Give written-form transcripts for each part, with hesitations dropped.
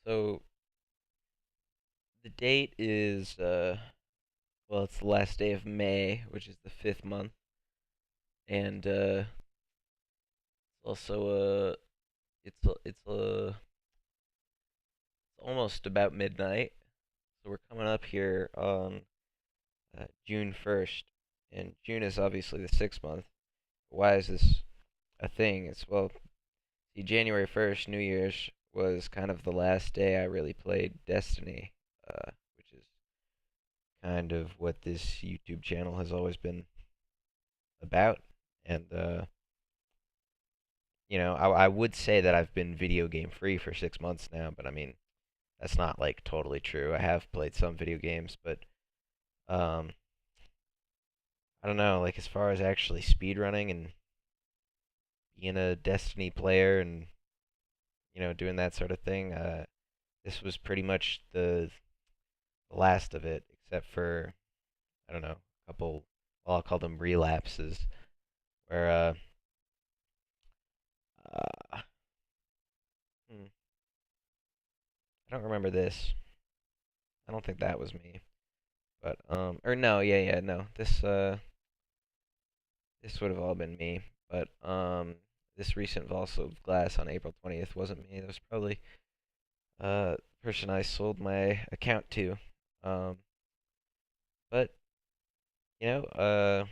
So the date is well, it's the last day of May, which is the fifth month, and also it's almost about midnight. So we're coming up here on June 1st, and June is obviously the sixth month. Why is this a thing? It's well, see, January 1st, New Year's was kind of the last day I really played Destiny, which is kind of what this YouTube channel has always been about. And I would say that I've been video game free for 6 months now, but I mean that's not like totally true. I have played some video games, but um, I don't know. Like as far as actually speedrunning and being a Destiny player and doing that sort of thing, this was pretty much the last of it, except for I don't know, a couple. Well, I'll call them relapses, where uh hmm, I don't remember this. I don't think that was me. But or no, yeah, no. This would have all been me. But this recent Volso of Glass on April 20th wasn't me. That was probably the person I sold my account to. Um, but you know,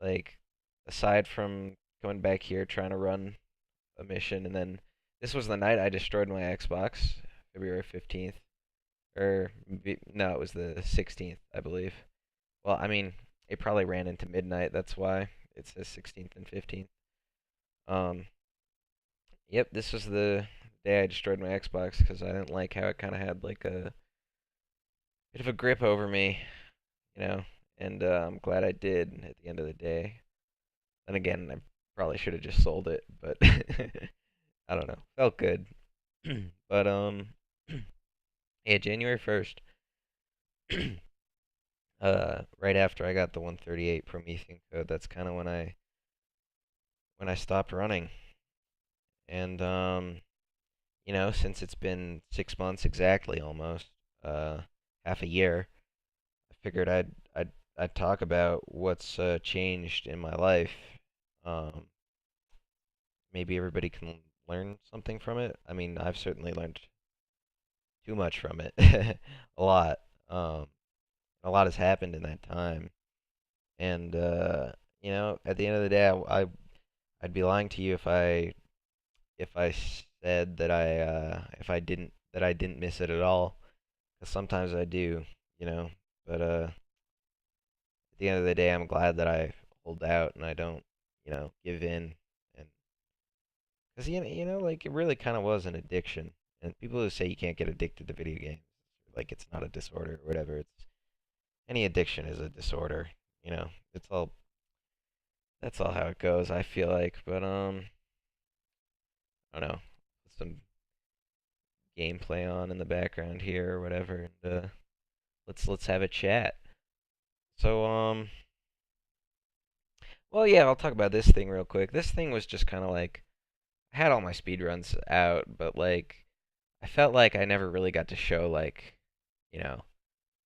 like aside from going back here trying to run a mission, and then this was the night I destroyed my Xbox, February 15th, or no, it was the 16th, I believe. Well, I mean, it probably ran into midnight. That's why it says 16th and 15th. Um, yep, this was the day I destroyed my Xbox because I didn't like how it kind of had like a bit of a grip over me, you know. And I'm glad I did at the end of the day. Then again, I probably should have just sold it, but I don't know. Felt good. But yeah, January 1st, right after I got the 138 Promethean code, that's kind of when I stopped running. And since it's been 6 months exactly, almost uh, half a year, I figured I'd talk about what's changed in my life. Um, Maybe everybody can learn something from it. I mean, I've certainly learned too much from it, a lot. Um, a lot has happened in that time, and at the end of the day, I'd be lying to you if I said that if I didn't miss it at all. 'Cause sometimes I do, you know. But at the end of the day, I'm glad that I hold out and I don't, give in. And because like it really kind of was an addiction. And people who say you can't get addicted to video games, like it's not a disorder or whatever. It's any addiction is a disorder. You know, it's all that's all how it goes. I feel like, but I don't know. Some gameplay on in the background here or whatever, and let's have a chat. So well, yeah, I'll talk about this thing real quick. This thing was just kind of like I had all my speed runs out, but like I felt like I never really got to show you know,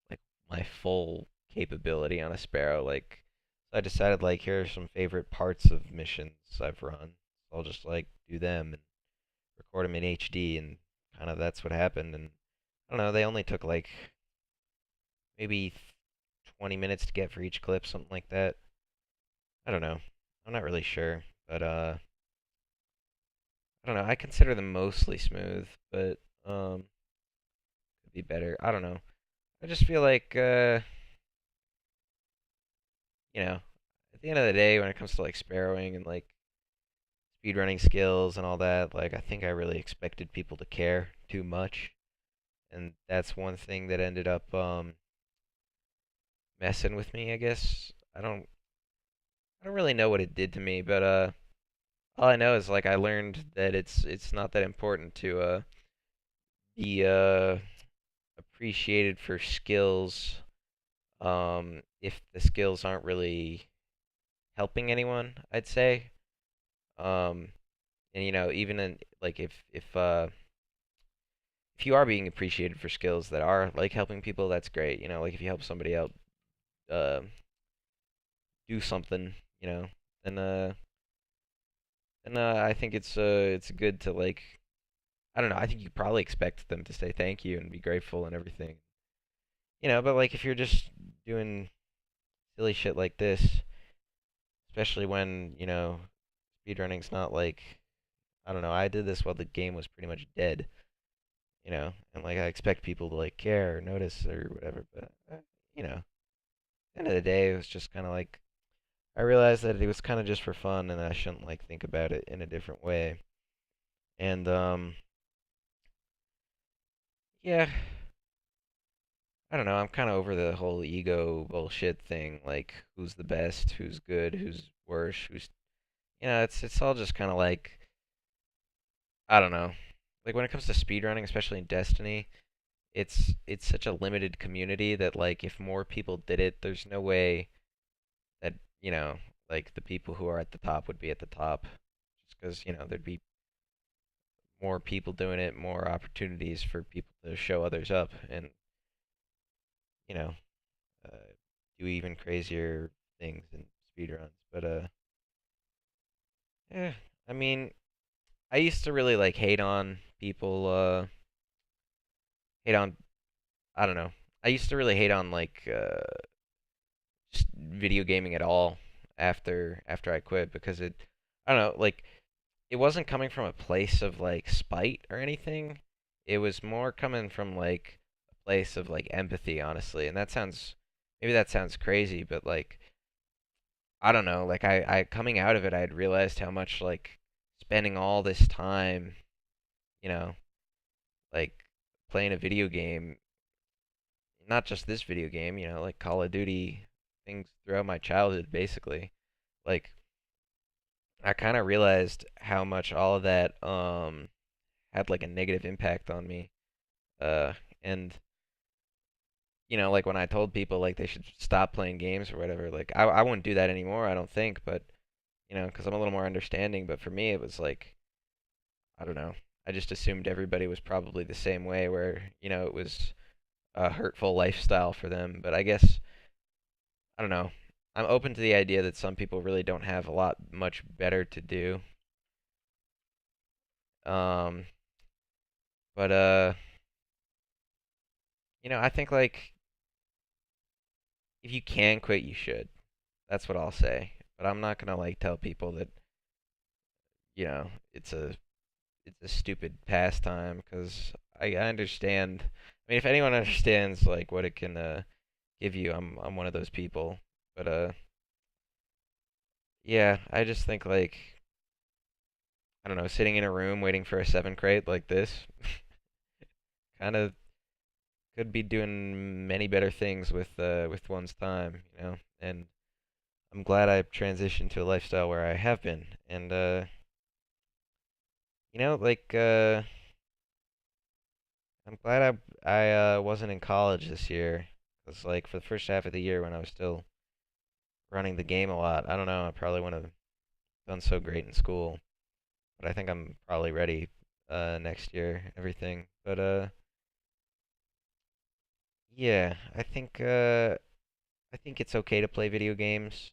like my full capability on a Sparrow. Like so I decided like here are some favorite parts of missions I've run. So I'll just like do them and record them in HD, and kind of that's what happened. And I don't know, they only took like maybe 20 minutes to get for each clip, something like that. I don't know. I'm not really sure, but I don't know. I consider them mostly smooth, but could be better. I don't know. I just feel like at the end of the day, when it comes to like sparrowing and like speedrunning skills and all that, like I think I really expected people to care too much, and that's one thing that ended up messing with me, I guess. I don't really know what it did to me, but all I know is like I learned that it's not that important to be appreciated for skills if the skills aren't really helping anyone, I'd say. Um, and even in like if if you are being appreciated for skills that are like helping people, that's great. Like if you help somebody out uh, do something, you know, then I think it's good to like I don't know. I think you probably expect them to say thank you and be grateful and everything. But like if you're just doing silly shit like this, especially when speedrunning's not like I don't know. I did this while the game was pretty much dead, and like I expect people to like care or notice or whatever, but you know, at the end of the day, it was just kind of like I realized that it was kind of just for fun, and I shouldn't like think about it in a different way. And yeah, I don't know. I'm kind of over the whole ego bullshit thing. Like, who's the best? Who's good? Who's worse? It's all just kind of like I don't know. Like when it comes to speedrunning, especially in Destiny, it's such a limited community that like if more people did it, there's no way that like the people who are at the top would be at the top, just because there'd be more people doing it, more opportunities for people to show others up, and you know uh, do even crazier things in speedruns. But yeah, I mean, I used to really like hate on people. Hate on I don't know. I used to really hate on like just video gaming at all after I quit because I don't know like it wasn't coming from a place of like spite or anything. It was more coming from like a place of like empathy, honestly. And maybe that sounds crazy, but like I don't know, like I coming out of it, I had realized how much like spending all this time, you know, like playing a video game, not just this video game, like Call of Duty, things throughout my childhood, basically. Like I kind of realized how much all of that had like a negative impact on me. And like when I told people like they should stop playing games or whatever, like I wouldn't do that anymore, I don't think, but because I'm a little more understanding, but for me it was like I don't know. I just assumed everybody was probably the same way where, it was a hurtful lifestyle for them, but I guess I don't know. I'm open to the idea that some people really don't have a lot much better to do. Um, but I think like if you can quit, you should. That's what I'll say. But I'm not gonna like tell people that it's a stupid pastime because I understand. I mean, if anyone understands like what it can give you, I'm one of those people. But yeah, I just think like I don't know, sitting in a room waiting for a seven crate like this, kind of could be doing many better things with one's time, And I'm glad I transitioned to a lifestyle where I have been, and like I'm glad I wasn't in college this year, 'cause like for the first half of the year when I was still running the game a lot, I don't know, I probably wouldn't have done so great in school, but I think I'm probably ready next year, everything. But yeah, I think it's okay to play video games.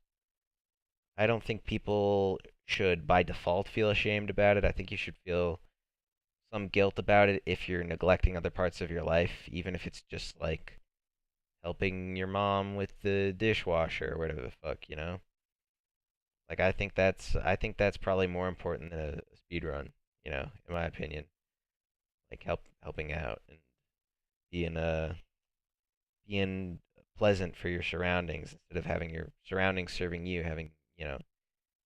I don't think people should by default feel ashamed about it. I think you should feel some guilt about it if you're neglecting other parts of your life, even if it's just like helping your mom with the dishwasher or whatever the fuck. Like I think that's probably more important than a speed run, in my opinion. Like helping out and being being pleasant for your surroundings instead of having your surroundings serving you, having,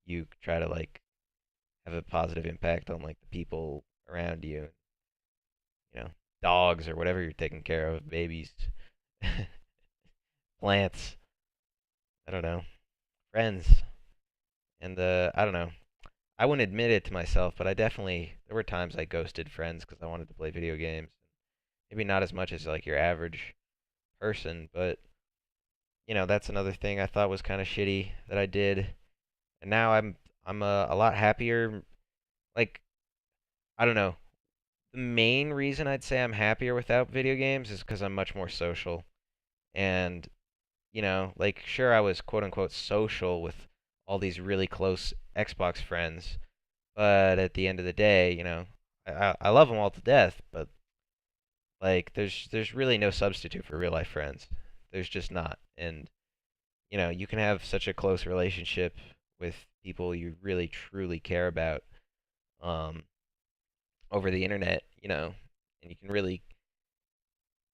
you try to like have a positive impact on like the people around you, you know, dogs or whatever you're taking care of, babies, plants, I don't know, friends. And I don't know. I wouldn't admit it to myself, but there were times I ghosted friends because I wanted to play video games. Maybe not as much as like your average person, but that's another thing I thought was kind of shitty that I did. And now I'm a lot happier. Like I don't know. the main reason I'd say I'm happier without video games is because I'm much more social. And, like, sure, I was quote unquote social with all these really close Xbox friends, but at the end of the day, I love them all to death, but like, there's really no substitute for real life friends. There's just not. And, you can have such a close relationship with people you really truly care about, um, over the internet, and you can really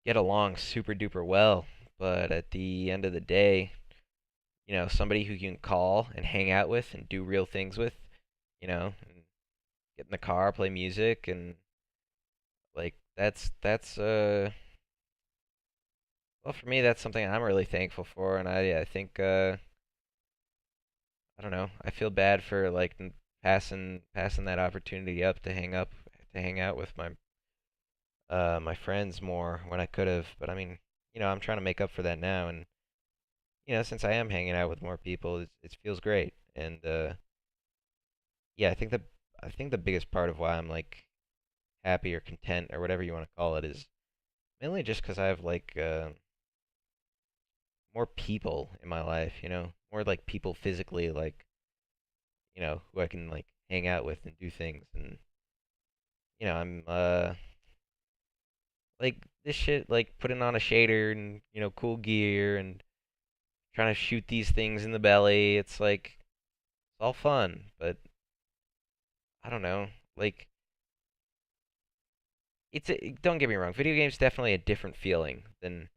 get along super duper well. But at the end of the day, somebody who you can call and hang out with and do real things with, and get in the car, play music, and like that's well, for me that's something I'm really thankful for, and I think I don't know, I feel bad for like passing that opportunity up to hang out with my friends more when I could have, but I mean, I'm trying to make up for that now, and since I am hanging out with more people, it feels great, and yeah, I think the biggest part of why I'm like happy or content or whatever you want to call it is mainly just because I have like more people in my life, more like people physically, like who I can like hang out with and do things, and I'm like this shit, like putting on a shader and cool gear and trying to shoot these things in the belly. It's like it's all fun, but I don't know, like don't get me wrong, video games definitely a different feeling than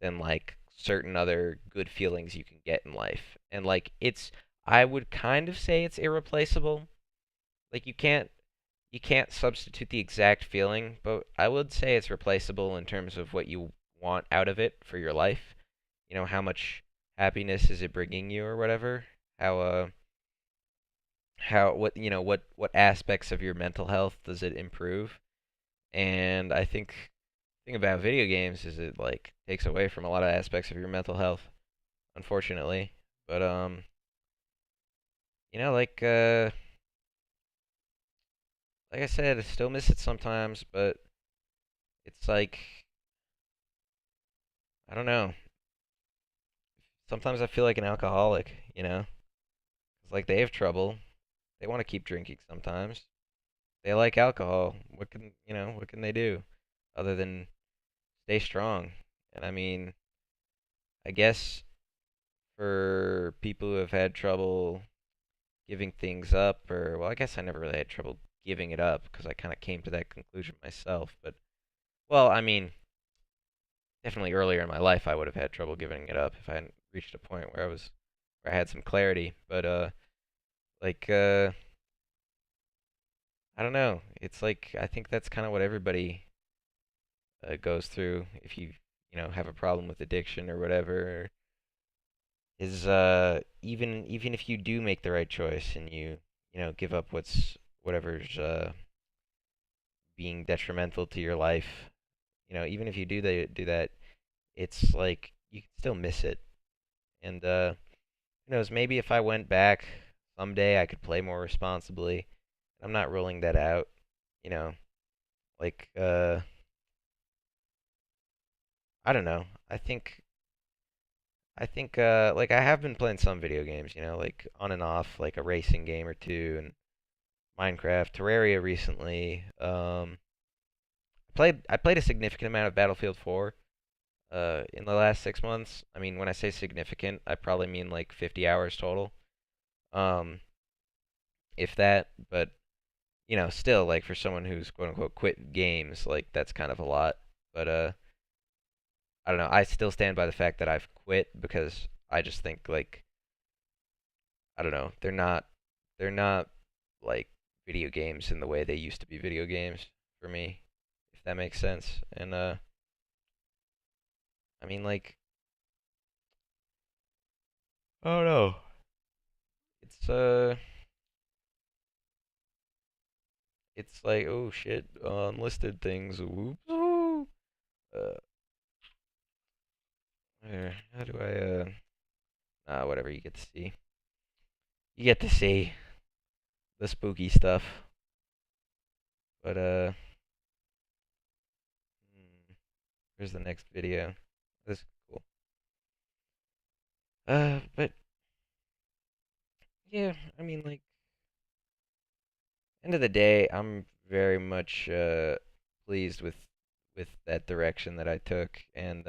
like certain other good feelings you can get in life. And like I would kind of say it's irreplaceable. Like you can't substitute the exact feeling, but I would say it's replaceable in terms of what you want out of it for your life. How much happiness is it bringing you or whatever? How what what aspects of your mental health does it improve? And I think the thing about video games is it like takes away from a lot of aspects of your mental health, unfortunately. But like I said, I still miss it sometimes, but it's like I don't know. Sometimes I feel like an alcoholic, 'cause like they have trouble. They want to keep drinking sometimes. They like alcohol. What can they do other than stay strong? And I mean, I guess for people who have had trouble giving things up, or well, I guess I never really had trouble giving it up because I kind of came to that conclusion myself. But well, I mean, definitely earlier in my life I would have had trouble giving it up if I hadn't reached a point where I had some clarity. But like I don't know. It's like I think that's kind of what everybody goes through if you have a problem with addiction or whatever. Is even if you do make the right choice and you give up whatever's being detrimental to your life, even if you do that, it's like you can still miss it. And who knows, maybe if I went back someday, I could play more responsibly. I'm not ruling that out, you know. Like I don't know. I think like I have been playing some video games, like on and off, like a racing game or two, and Minecraft, Terraria recently. I played a significant amount of Battlefield 4 in the last 6 months. I mean, when I say significant, I probably mean like 50 hours total. Um, if that, but still like for someone who's quote unquote quit games, like that's kind of a lot. But I don't know. I still stand by the fact that I've quit because I just think like I don't know. They're not like video games in the way they used to be video games for me, if that makes sense. And I mean like I don't know. It's it's like oh shit, unlisted things. Whoops. Uh, how do whatever you get to see. You get to see the spooky stuff. But Here's the next video. This is cool. But yeah, I mean, like, end of the day, I'm very much pleased with that direction that I took, and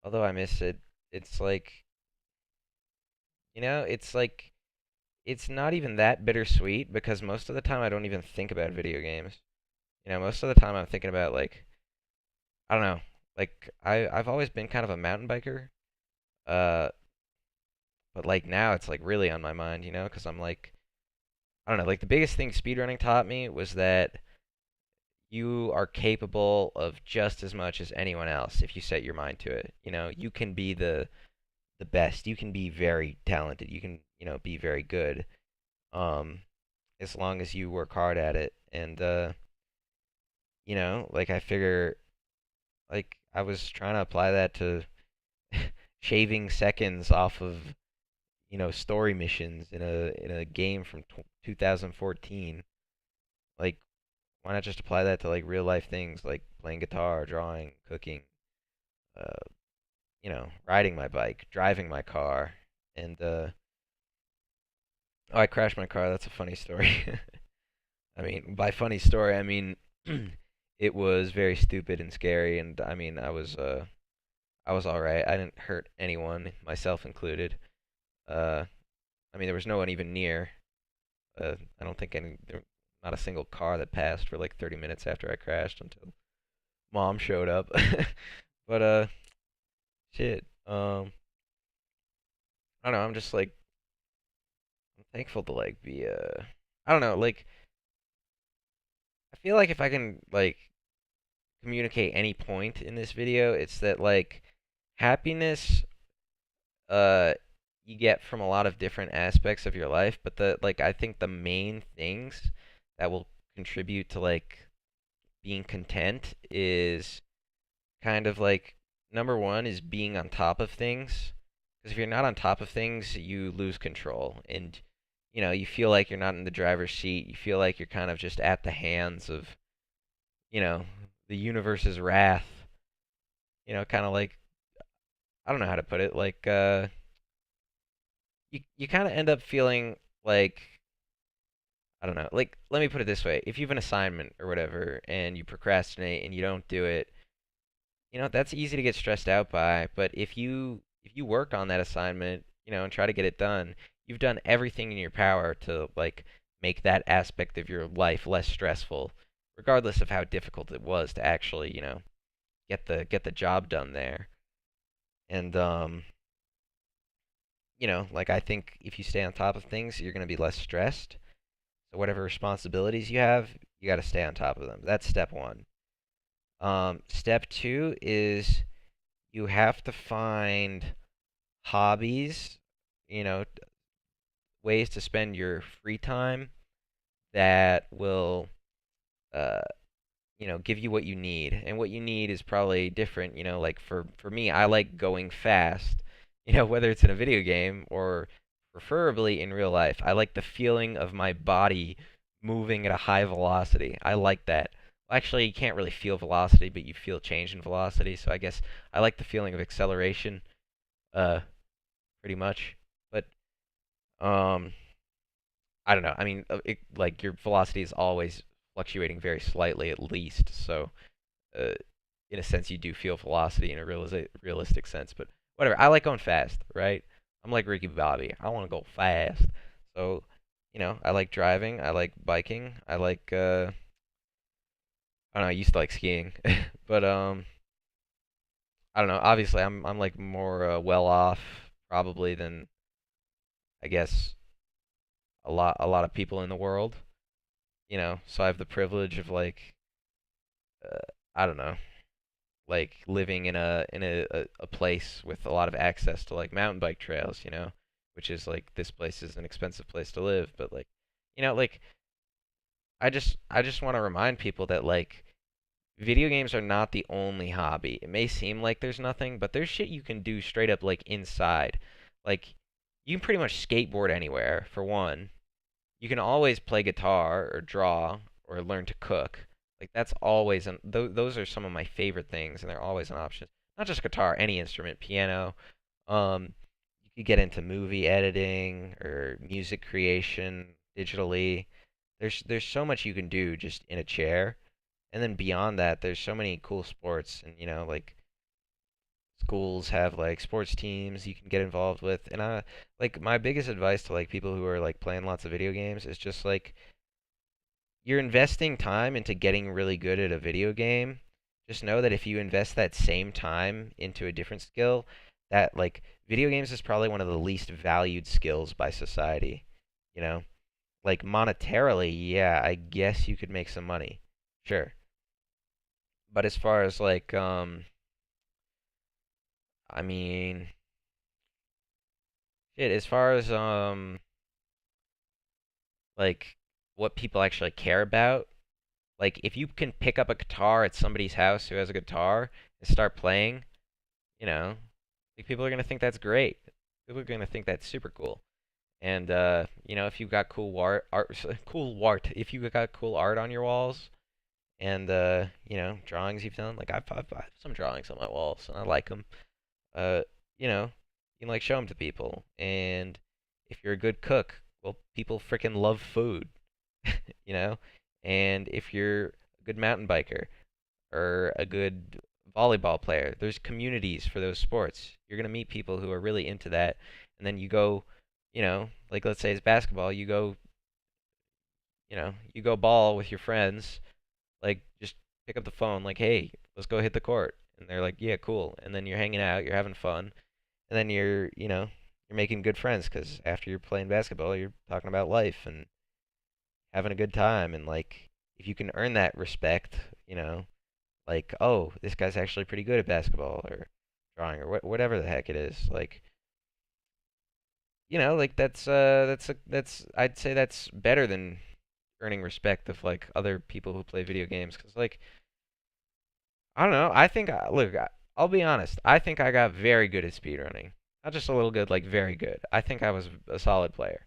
although I miss it, it's like, it's like it's not even that bittersweet because most of the time I don't even think about video games. Most of the time I'm thinking about like, I don't know, like I've always been kind of a mountain biker, uh, but like now it's like really on my mind, because I'm like, I don't know, like the biggest thing speedrunning taught me was that you are capable of just as much as anyone else if you set your mind to it. You can be the best. You can be very talented. You can, be very good. Um, as long as you work hard at it. And like I figure like I was trying to apply that to shaving seconds off of, story missions in a game from 2014. Like why not just apply that to like real life things like playing guitar, drawing, cooking, uh, riding my bike, driving my car, and oh, I crashed my car. That's a funny story. I mean, by funny story, I mean it was very stupid and scary, and I mean, I was all right. I didn't hurt anyone, myself included. Uh, I mean, there was no one even near. I don't think not a single car that passed for like 30 minutes after I crashed until mom showed up. But shit. I don't know. I'm just like I'm thankful to like be I don't know. Like I feel like if I can like communicate any point in this video, it's that like happiness uh you get from a lot of different aspects of your life, but I think the main things that will contribute to like being content is kind of like number one is being on top of things. Because if you're not on top of things, you lose control. And, you feel like you're not in the driver's seat. You feel like you're kind of just at the hands of, you know, the universe's wrath. Kind of like, I don't know how to put it. Like, you kind of end up feeling like, I don't know. Like, let me put it this way. If you have an assignment or whatever and you procrastinate and you don't do it, that's easy to get stressed out by, but if you work on that assignment, and try to get it done, you've done everything in your power to like make that aspect of your life less stressful, regardless of how difficult it was to actually, get the job done there. And like I think if you stay on top of things, you're going to be less stressed. So whatever responsibilities you have, you got to stay on top of them. That's step 1. Step 2 is you have to find hobbies, you know, ways to spend your free time that will, uh, give you what you need. And what you need is probably different, like for me, I like going fast, whether it's in a video game or preferably in real life. I like the feeling of my body moving at a high velocity. I like that. Well, actually, you can't really feel velocity, but you feel change in velocity. So I guess I like the feeling of acceleration, uh, pretty much. But um, I don't know. I mean, like your velocity is always fluctuating very slightly, at least. So, uh, in a sense, you do feel velocity in a realistic sense. But whatever. I like going fast, right? I'm like Ricky Bobby. I want to go fast. So, I like driving. I like biking. I like. I don't know. I used to like skiing, but I don't know. Obviously, I'm like more well off probably than I guess a lot of people in the world. So I have the privilege of like uh, I don't know, like living in a place with a lot of access to like mountain bike trails, which is like this place is an expensive place to live, but like like I just want to remind people that like video games are not the only hobby. It may seem like there's nothing, but there's shit you can do straight up like inside. Like you can pretty much skateboard anywhere for one. You can always play guitar or draw or learn to cook. Like that's always an those are some of my favorite things, and they're always an option. Not just guitar, any instrument, piano. Um, you could get into movie editing or music creation digitally. There's so much you can do just in a chair. And then beyond that, there's so many cool sports, and like schools have like sports teams you can get involved with. And I like my biggest advice to like people who are like playing lots of video games is just like you're investing time into getting really good at a video game. Just know that if you invest that same time into a different skill, that like video games is probably one of the least valued skills by society, you know? Like monetarily, yeah, I guess you could make some money. Sure. But as far as like I mean, shit, as far as like what people actually care about, like if you can pick up a guitar at somebody's house who has a guitar and start playing, you know, like people are gonna think that's great. People are gonna think that's super cool. And if you've got cool art, if you got cool art on your walls, and drawings you've done, like I've some drawings on my walls, and I like them. Uh, you can like show them to people, and if you're a good cook, well, people freaking love food, you know. And if you're a good mountain biker or a good volleyball player, there's communities for those sports. You're gonna meet people who are really into that, and then you go, like let's say it's basketball, you go ball with your friends, like just pick up the phone, like, hey, let's go hit the court, and they're like, yeah, cool, and then you're hanging out, you're having fun, and then you're making good friends because after you're playing basketball, you're talking about life and having a good time, and like if you can earn that respect, like, oh, this guy's actually pretty good at basketball or drawing or whatever the heck it is. Like, like that's I'd say that's better than earning respect of like other people who play video games. Cause like I don't know, I think look, I'll be honest. I think I got very good at speedrunning. Not just a little good, like very good. I think I was a solid player.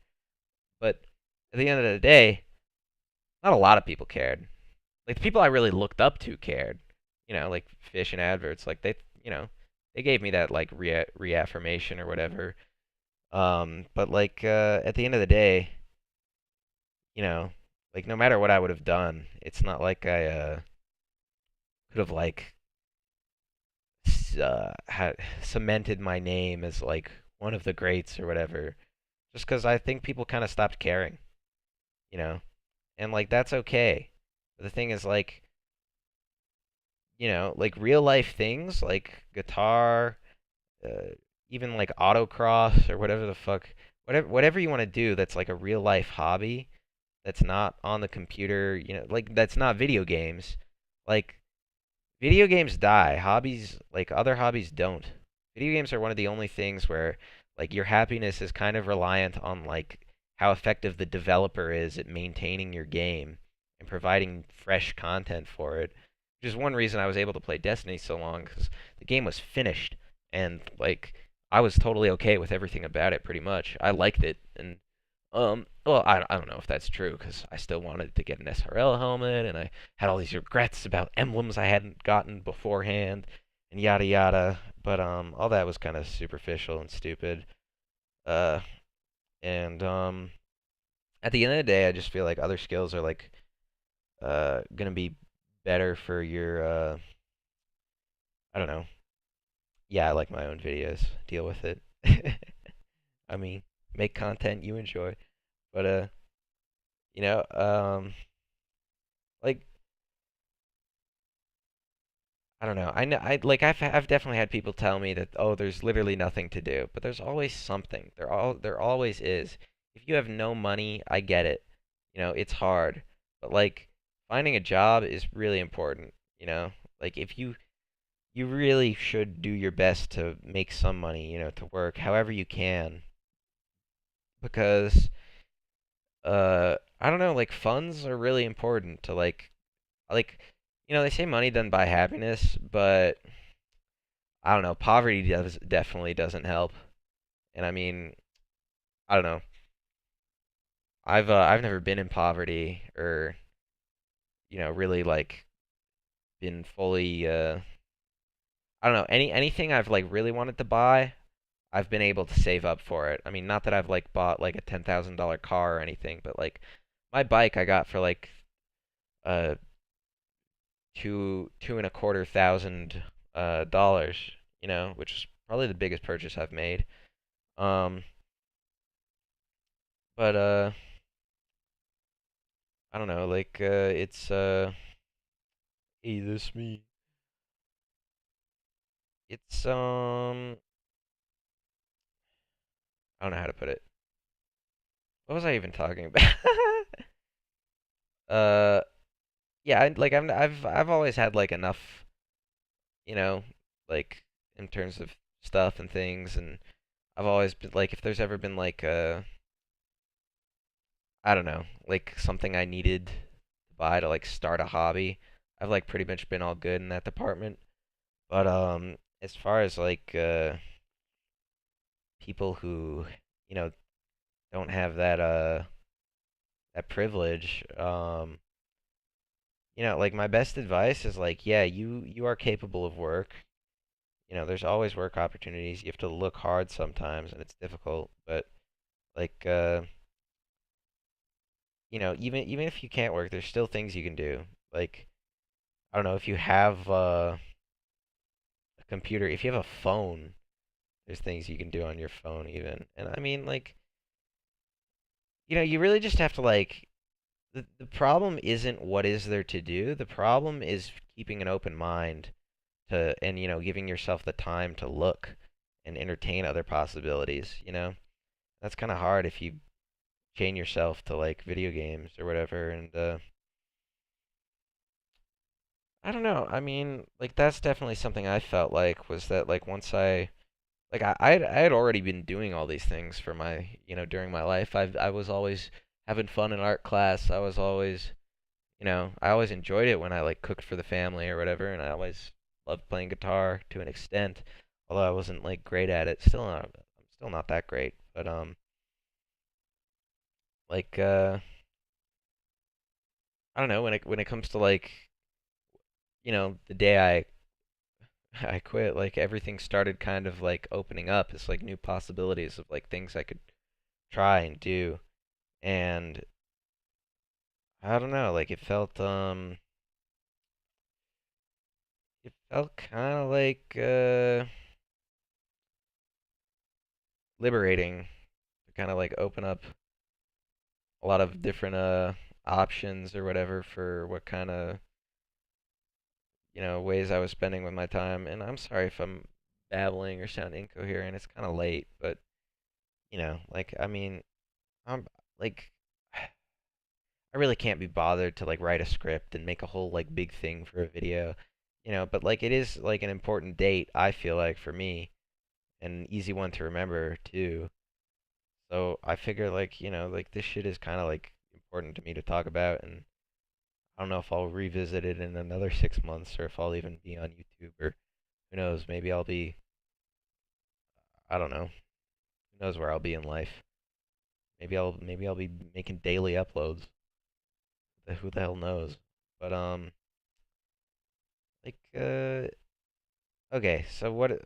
But at the end of the day, not a lot of people cared. Like the people I really looked up to cared. Like fish and adverts, like they gave me that like reaffirmation or whatever. But like at the end of the day, you know, like no matter what I would have done, it's not like I could have like had cemented my name as like one of the greats or whatever. Just because I think people kind of stopped caring, you know, and like that's okay. But the thing is like like real life things like guitar, uh, even like autocross or whatever the fuck, whatever you want to do that's like a real life hobby that's not on the computer, like that's not video games. Like video games die, hobbies like other hobbies don't. Video games are one of the only things where like your happiness is kind of reliant on like how effective the developer is at maintaining your game and providing fresh content for it. Which is one reason I was able to play Destiny so long because the game was finished and like I was totally okay with everything about it pretty much. I liked it and well, I don't know if that's true because I still wanted to get an SRL helmet, and I had all these regrets about emblems I hadn't gotten beforehand, and yada yada. But all that was kind of superficial and stupid. Uh, and at the end of the day, I just feel like other skills are like gonna be better for your I don't know. Yeah, I like my own videos. Deal with it. I mean, make content you enjoy. But you know, like I don't know. I know I've definitely had people tell me that oh, there's literally nothing to do, but there's always something. There always is. If you have no money, I get it. It's hard. But like finding a job is really important, Like if you really should do your best to make some money, to work however you can because I don't know, like funds are really important to like they say money doesn't buy happiness, but I don't know, poverty definitely doesn't help. And I mean, I don't know. I've never been in poverty or really like been fully I don't know, anything I've like really wanted to buy, I've been able to save up for it. I mean, not that I've like bought like a $10,000 car or anything, but like my bike I got for like uh two and a quarter thousand dollars, which is probably the biggest purchase I've made. Um, but I don't know, like it's hey, this me. It's I don't know how to put it. What was I even talking about? uh, yeah, I've always had like enough, you know, like in terms of stuff and things, and I've always been like, if there's ever been like I don't know, like something I needed to buy to like start a hobby, I've like pretty much been all good in that department. But as far as like people who, you know, don't have that privilege, like my best advice is like, yeah, you are capable of work. There's always work opportunities. You have to look hard sometimes, and it's difficult. But like, even if you can't work, there's still things you can do. Like, I don't know, if you have a computer, if you have a phone, there's things you can do on your phone even. And I mean, like, you really just have to like. The problem isn't what is there to do. The problem is keeping an open mind and giving yourself the time to look and entertain other possibilities. That's kind of hard if you chain yourself to like video games or whatever. And I don't know. I mean, like that's definitely something I felt like was that like once I had already been doing all these things for my during my life. I was always having fun in art class. I was always I always enjoyed it when I like cooked for the family or whatever, and I always loved playing guitar to an extent, although I wasn't like great at it. I'm still not that great, but like I don't know, when it comes to like the day I quit, like everything started kind of like opening up. It's like new possibilities of like things I could try and do, and I don't know, like it felt kind of like liberating to kind of like open up a lot of different options or whatever for what kind of ways I was spending with my time. And I'm sorry if I'm babbling or sound incoherent. It's kind of late, but like I mean, I'm like I really can't be bothered to like write a script and make a whole like big thing for a video. But like it is like an important date I feel like for me, and an easy one to remember too. So I figure like, like this shit is kind of like important to me to talk about, and I don't know if I'll revisit it in another 6 months or if I'll even be on YouTube, or who knows, maybe I'll be, I don't know, who knows where I'll be in life. Maybe I'll be making daily uploads. Who the hell knows? But like okay, so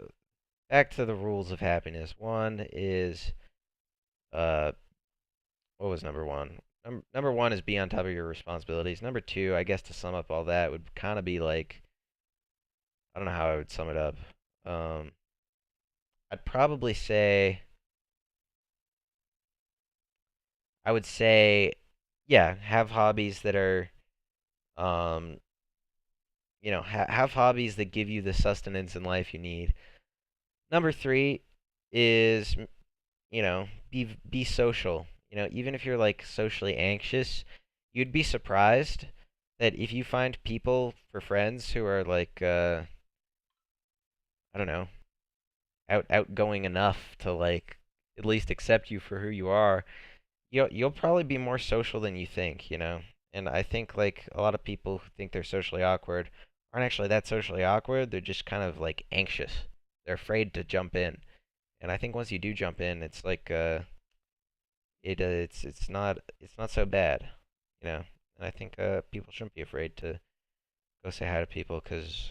back to the rules of happiness. One is uh what was number one? Number one is be on top of your responsibilities. Number two, I guess to sum up all that would kind of be like, I don't know how I would sum it up. Um I'd probably say I would say, yeah, have hobbies that are, um, have hobbies that give you the sustenance in life you need. Number three is, be social. Even if you're like socially anxious, you'd be surprised that if you find people for friends who are like, I don't know, outgoing enough to like at least accept you for who you are, you'll probably be more social than you think. And I think like a lot of people who think they're socially awkward aren't actually that socially awkward. They're just kind of like anxious. They're afraid to jump in. And I think once you do jump in, it's like it's not so bad, you know. and I think people shouldn't be afraid to go say hi to people because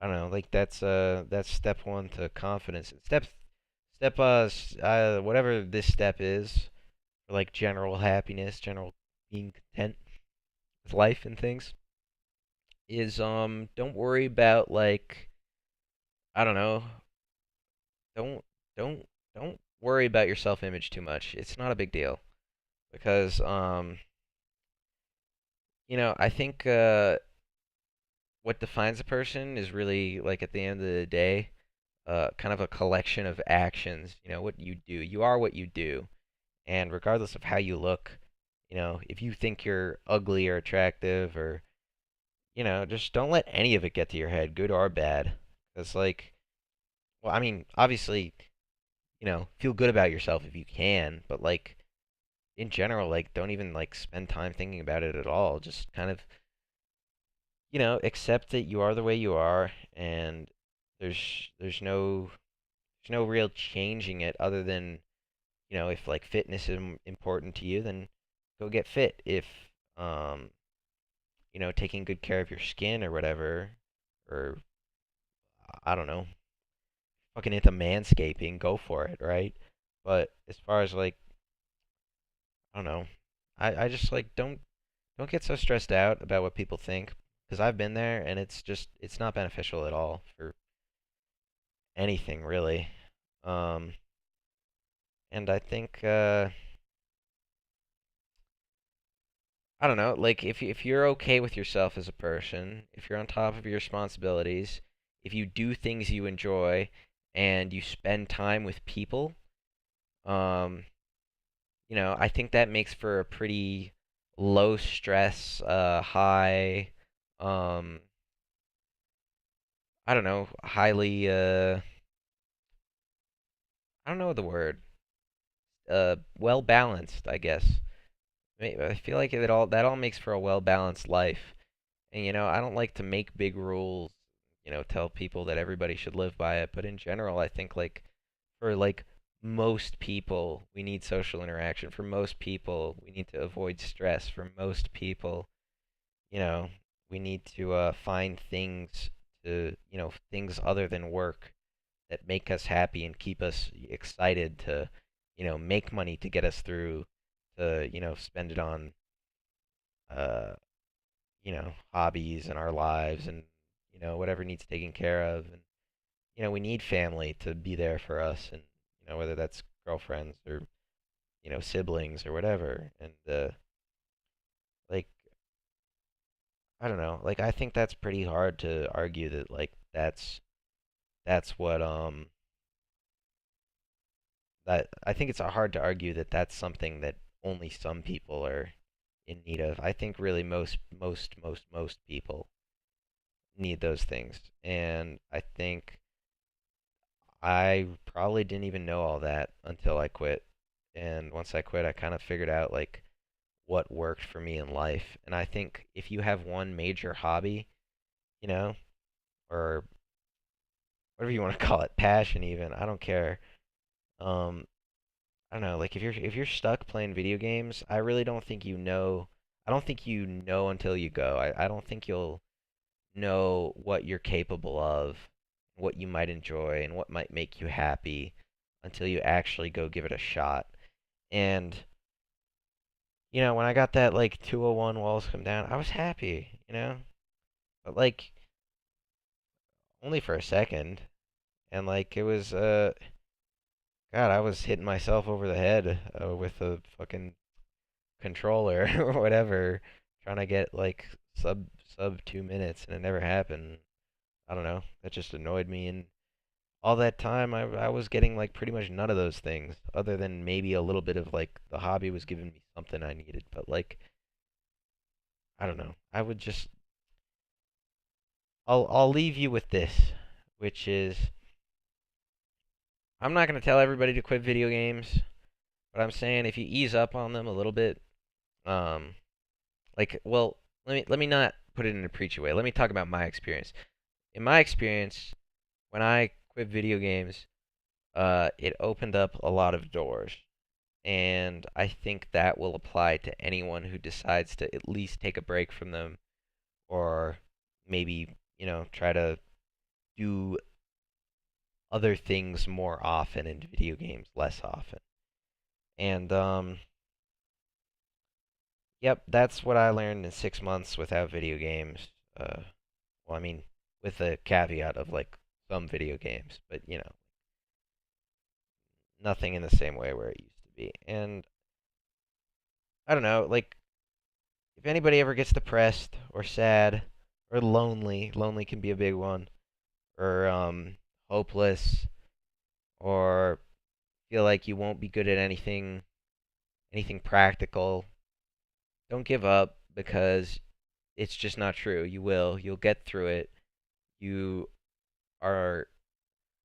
I don't know, like that's step one to confidence. Whatever this step is, for like general happiness, general being content with life and things, is don't worry about like I don't know, don't don't don't worry about your self-image too much. It's not a big deal because I think what defines a person is really like at the end of the day, kind of a collection of actions. What you do. You are what you do. And regardless of how you look, if you think you're ugly or attractive or, just don't let any of it get to your head, good or bad. Because, like, well, I mean, obviously, feel good about yourself if you can, but, like, in general, like, don't even, like, spend time thinking about it at all. Just kind of, accept that you are the way you are, and there's no real changing it other than if like fitness is important to you, then go get fit. If um, taking good care of your skin or whatever, or I don't know, fucking into manscaping, go for it, right? But as far as like, I don't know, I just like don't get so stressed out about what people think because I've been there and it's not beneficial at all for anything really. Um, and I think I don't know, like if you're okay with yourself as a person, if you're on top of your responsibilities, if you do things you enjoy and you spend time with people, um, I think that makes for a pretty low stress, high, um, I don't know, highly, I don't know the word, well balanced, I guess. I feel like that all makes for a well balanced life. And I don't like to make big rules, tell people that everybody should live by it, but in general, I think like for like most people, we need social interaction. For most people, we need to avoid stress. For most people, you know, we need to find things other than work that make us happy and keep us excited to, make money to get us through, to, spend it on uh hobbies in our lives and, whatever needs taken care of. And, we need family to be there for us and, whether that's girlfriends or, siblings or whatever. And, like, I don't know, like, I think that's pretty hard to argue that, like, that's what, that, I think it's hard to argue that that's something that only some people are in need of. I think really most people need those things. And I think I probably didn't even know all that until I quit. And once I quit, I kind of figured out like what worked for me in life. And I think if you have one major hobby, you know, or whatever you want to call it, passion even, I don't care. Um, I don't know, like if you're stuck playing video games, I really don't think you know. I don't think you know until you go. I don't think you'll know what you're capable of, what you might enjoy, and what might make you happy until you actually go give it a shot. And, when I got that like 201 walls come down, I was happy, but like only for a second. And like it was, God, I was hitting myself over the head with a fucking controller or whatever, trying to get like sub 2 minutes, and it never happened. I don't know. That just annoyed me, and all that time I was getting like pretty much none of those things other than maybe a little bit of like the hobby was giving me something I needed, but like I don't know. I would just I'll leave you with this, which is I'm not going to tell everybody to quit video games, but I'm saying if you ease up on them a little bit, um like well, let me not put it in a preachy way. Let me talk about my experience. In my experience, when I quit video games, it opened up a lot of doors. And I think that will apply to anyone who decides to at least take a break from them, or maybe, try to do other things more often in video games less often. And yep, that's what I learned in 6 months without video games. Well, I mean, with the caveat of like some video games, but nothing in the same way where it used to be. And I don't know, like if anybody ever gets depressed or sad or lonely, lonely can be a big one, or hopeless, or feel like you won't be good at anything practical, don't give up because it's just not true. You will. You'll get through it. You are,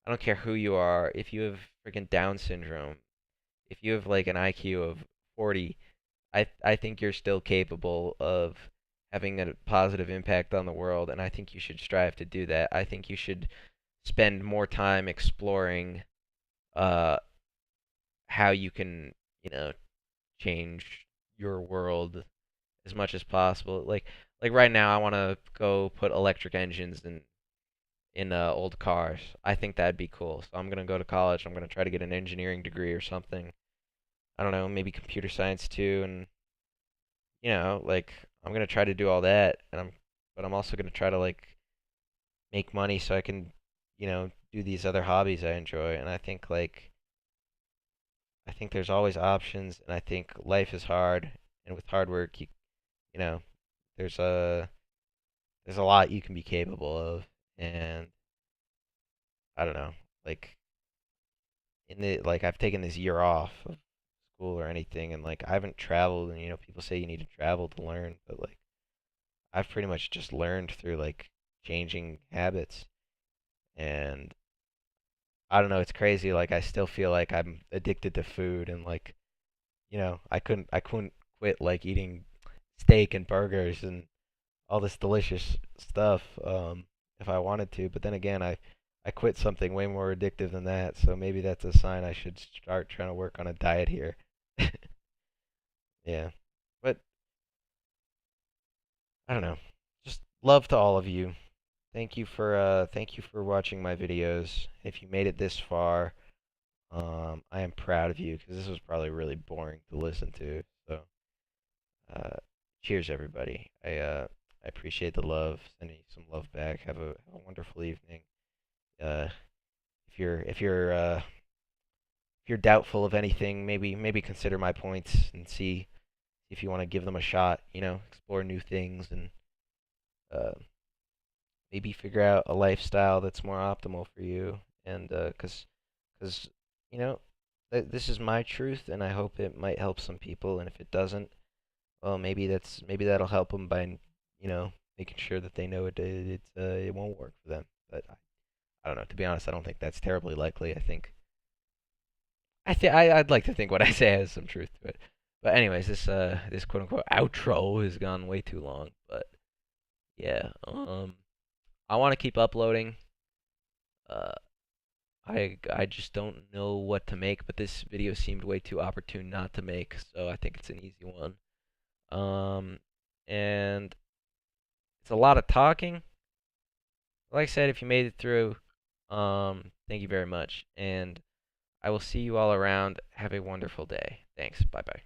I don't care who you are. If you have freaking Down syndrome, if you have like an IQ of 40, I think you're still capable of having a positive impact on the world, and I think you should strive to do that. I think you should spend more time exploring uh how you can, you know, change your world as much as possible. Like right now, I want to go put electric engines in old cars. I think that'd be cool. So I'm gonna go to college. I'm gonna try to get an engineering degree or something. I don't know, maybe computer science too, and like I'm gonna try to do all that, but I'm also gonna try to like make money so I can, do these other hobbies I enjoy. And I think there's always options, and I think life is hard, and with hard work, you know, there's a lot you can be capable of, and I don't know, like I've taken this year off of school or anything, and like I haven't traveled, and people say you need to travel to learn, but like I've pretty much just learned through like changing habits, and I don't know, it's crazy. Like I still feel like I'm addicted to food, and like I couldn't quit like eating steak and burgers and all this delicious stuff if I wanted to. But then again, I quit something way more addictive than that. So maybe that's a sign I should start trying to work on a diet here. Yeah. But I don't know. Just love to all of you. Thank you for watching my videos. If you made it this far, I am proud of you because this was probably really boring to listen to. So, uh, cheers everybody. I appreciate the love. Sending you some love back. Have a wonderful evening. Uh, if you're doubtful of anything, maybe consider my points and see if you want to give them a shot. Explore new things and uh, maybe figure out a lifestyle that's more optimal for you. And because you know, this is my truth, and I hope it might help some people. And if it doesn't, well, maybe that'll help them by making sure that they know it won't work for them. But I don't know. To be honest, I don't think that's terribly likely. I'd like to think what I say has some truth to it. But anyways, this quote unquote outro has gone way too long. But yeah, I want to keep uploading. Uh, I just don't know what to make, but this video seemed way too opportune not to make, so I think it's an easy one. Um, and it's a lot of talking. Like I said, if you made it through, thank you very much, and I will see you all around. Have a wonderful day. Thanks. Bye bye.